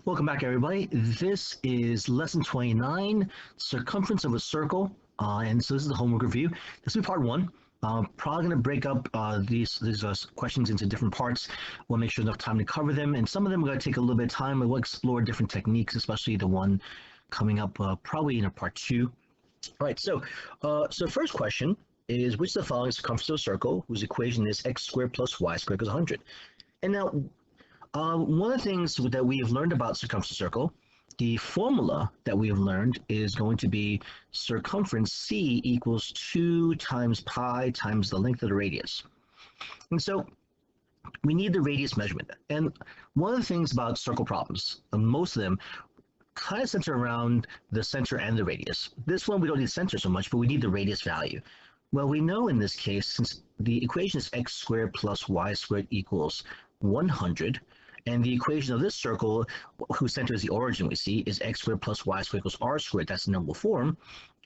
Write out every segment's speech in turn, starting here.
Welcome back, everybody. This is lesson 29, circumference of a circle. And so this is the homework review. This will be part one. Probably going to break up these questions into different parts. We'll make sure enough time to cover them. And some of them are going to take a little bit of time. We'll explore different techniques, especially the one coming up probably in a part two. All right, so first question is, which of the following is the circumference of a circle whose equation is x squared plus y squared equals 100? And now, one of the things that we have learned about circumference of a circle, the formula that we have learned is going to be circumference C equals 2 times pi times the length of the radius. And so we need the radius measurement. And one of the things about circle problems, most of them, kind of center around the center and the radius. This one we don't need center so much, but we need the radius value. Well, we know in this case, since the equation is x squared plus y squared equals 100, and the equation of this circle, whose center is the origin we see, is x squared plus y squared equals r squared. That's the number form.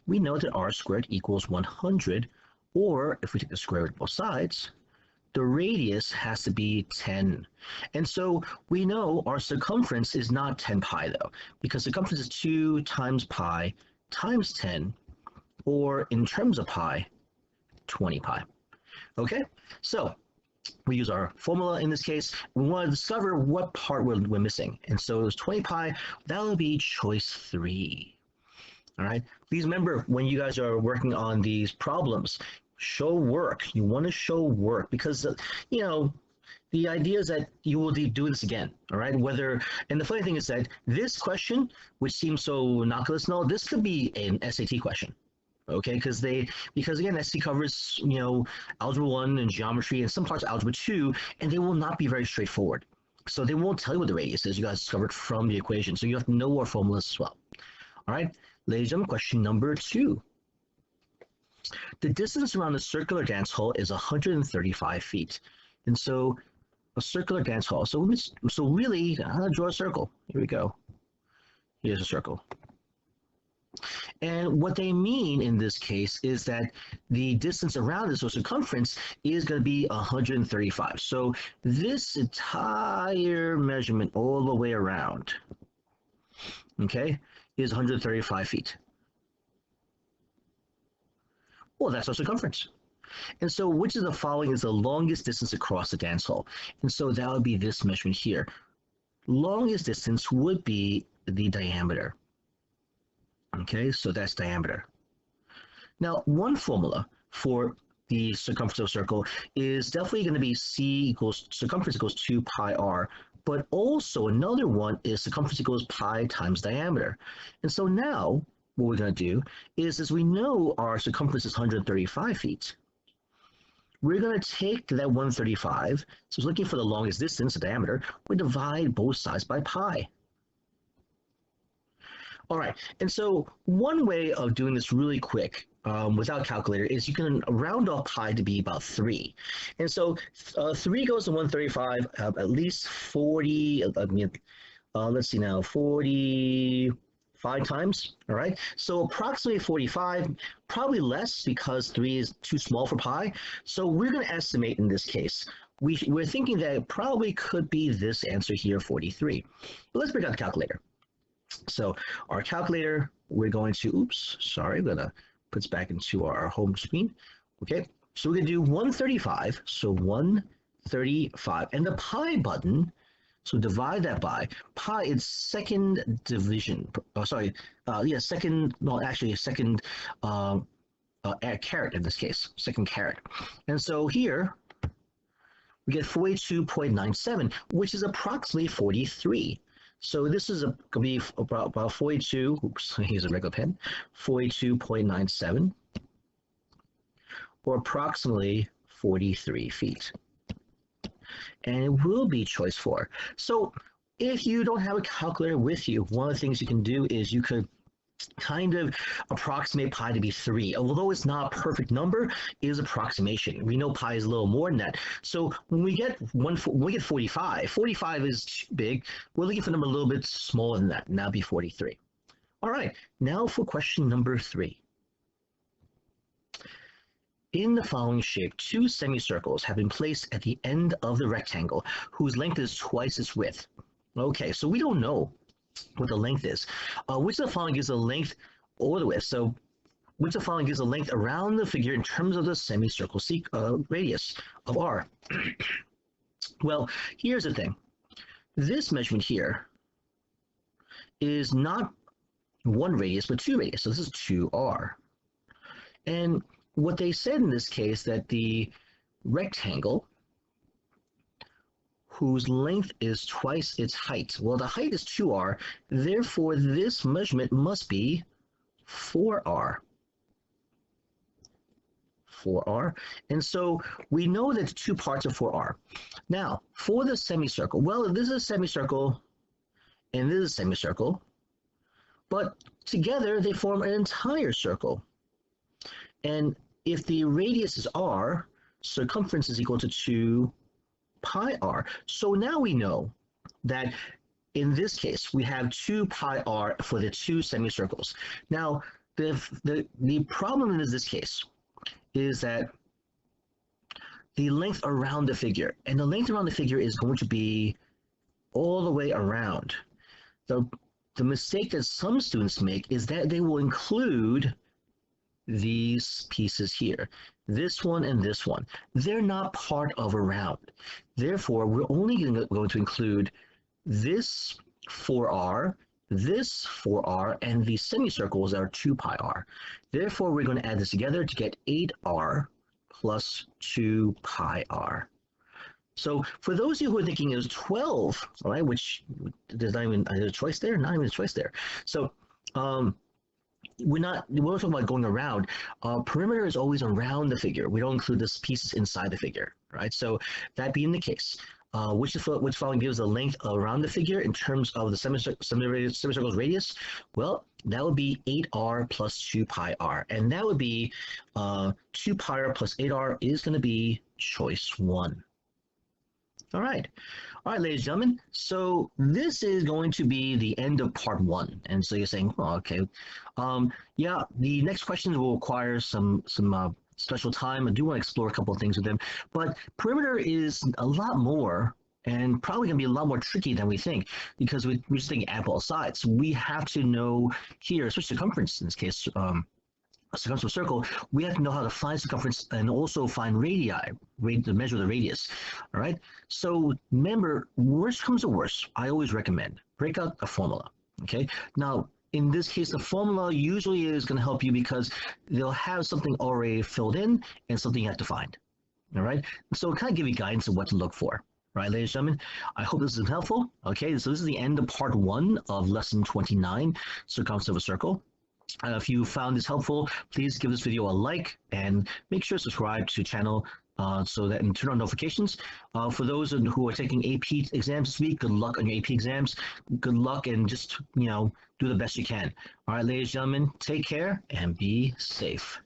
We know that r squared equals 100, or if we take the square root of both sides, the radius has to be 10. And so we know our circumference is not 10 pi, though, because circumference is 2 times pi times 10, or in terms of pi, 20 pi. Okay, so we use our formula in this case. We want to discover what part we're missing. And so it was 20 pi. That will be choice 3. All right. Please remember, when you guys are working on these problems, show work. You want to show work because, the idea is that you will do this again. All right. And the funny thing is that this question, which seems so innocuous, no, this could be an SAT question. Okay, because again, SC covers algebra 1 and geometry and some parts of algebra 2, and they will not be very straightforward. So they won't tell you what the radius is. You guys discovered from the equation, so you have to know our formulas as well. All right, ladies and gentlemen, question number 2. The distance around a circular dance hall is 135 feet, and so a circular dance hall. So really, I'm gonna draw a circle. Here we go. Here's a circle. And what they mean in this case is that the distance around this, or circumference, is going to be 135. So this entire measurement all the way around, okay, is 135 feet. Well, that's our circumference. And so which of the following is the longest distance across the dance hall? And so that would be this measurement here. Longest distance would be the diameter. Okay, so that's diameter. Now, one formula for the circumference of a circle is definitely going to be circumference equals 2 pi r, but also another one is circumference equals pi times diameter. And so now what we're going to do is, as we know our circumference is 135 feet, we're going to take that 135, so it's looking for the longest distance, the diameter, we divide both sides by pi. All right, and so one way of doing this really quick without calculator is you can round off pi to be about 3. And so 3 goes to 135, at least 40, let's see now, 45 times, all right? So approximately 45, probably less because 3 is too small for pi. So we're going to estimate in this case. We're thinking that it probably could be this answer here, 43. But let's break out the calculator. So our calculator, we're going to, we're going to put this back into our home screen. Okay, so we're going to do 135, so 135. And the pi button, so divide that by, pi is second division, second caret in this case, second caret. And so here, we get 42.97, which is approximately 43. So this is going to be about 42, here's a regular pen, 42.97, or approximately 43 feet. And it will be choice 4. So if you don't have a calculator with you, one of the things you can do is you could kind of approximate pi to be 3. Although it's not a perfect number, it is approximation. We know pi is a little more than that. So when we get 45, 45 is too big. We're looking for a number a little bit smaller than that, and that'll be 43. All right, now for question number 3. In the following shape, 2 semicircles have been placed at the end of the rectangle, whose length is twice its width. Okay, so we don't know what the length is. Which of the following gives the length or the width? So which of the following gives the length around the figure in terms of the semicircle radius of r? Well, here's the thing. This measurement here is not one radius, but two radius. So this is 2r. And what they said in this case that the rectangle whose length is twice its height. Well, the height is 2r, therefore this measurement must be 4r. 4r. And so we know that the two parts of 4r. Now, for the semicircle, well, this is a semicircle and this is a semicircle, but together they form an entire circle. And if the radius is r, circumference is equal to 2 pi r. So now we know that in this case, we have 2 pi r for the two semicircles. Now, the problem in this case is that the length around the figure, and the length around the figure is going to be all the way around. The mistake that some students make is that they will include these pieces here, this one and this one. They're not part of a round. Therefore, we're only going to include this 4r, this 4r, and the semicircles that are 2 pi r. Therefore, we're going to add this together to get 8r plus 2 pi r. So for those of you who are thinking it was 12, all right, which there's not even a choice there, not even a choice there. So we're talking about going around. Perimeter is always around the figure. We don't include this pieces inside the figure, right? So that being the case, which following gives the length around the figure in terms of the semicircle's radius? Well, that would be 8r plus 2 pi r, and that would be 2 pi r plus 8r is going to be choice 1. All right, ladies and gentlemen. So this is going to be the end of part 1. And so you're saying, oh, okay, yeah, the next questions will require some special time. I do want to explore a couple of things with them, but perimeter is a lot more and probably going to be a lot more tricky than we think because we're just thinking at both sides. We have to know here, especially circumference in this case. Circumference of a circle, we have to know how to find circumference and also find radii, to measure the radius. All right. So remember, worst comes to worst, I always recommend break out a formula. Okay. Now, in this case, the formula usually is going to help you because they'll have something already filled in and something you have to find. All right. So it'll kind of give you guidance on what to look for. Right, ladies and gentlemen, I hope this is helpful. Okay. So this is the end of part 1 of lesson 29, circumference of a circle. If you found this helpful, please give this video a like and make sure to subscribe to the channel so that and turn on notifications. For those who are taking AP exams this week, good luck on your AP exams. Good luck and just, do the best you can. All right, ladies and gentlemen, take care and be safe.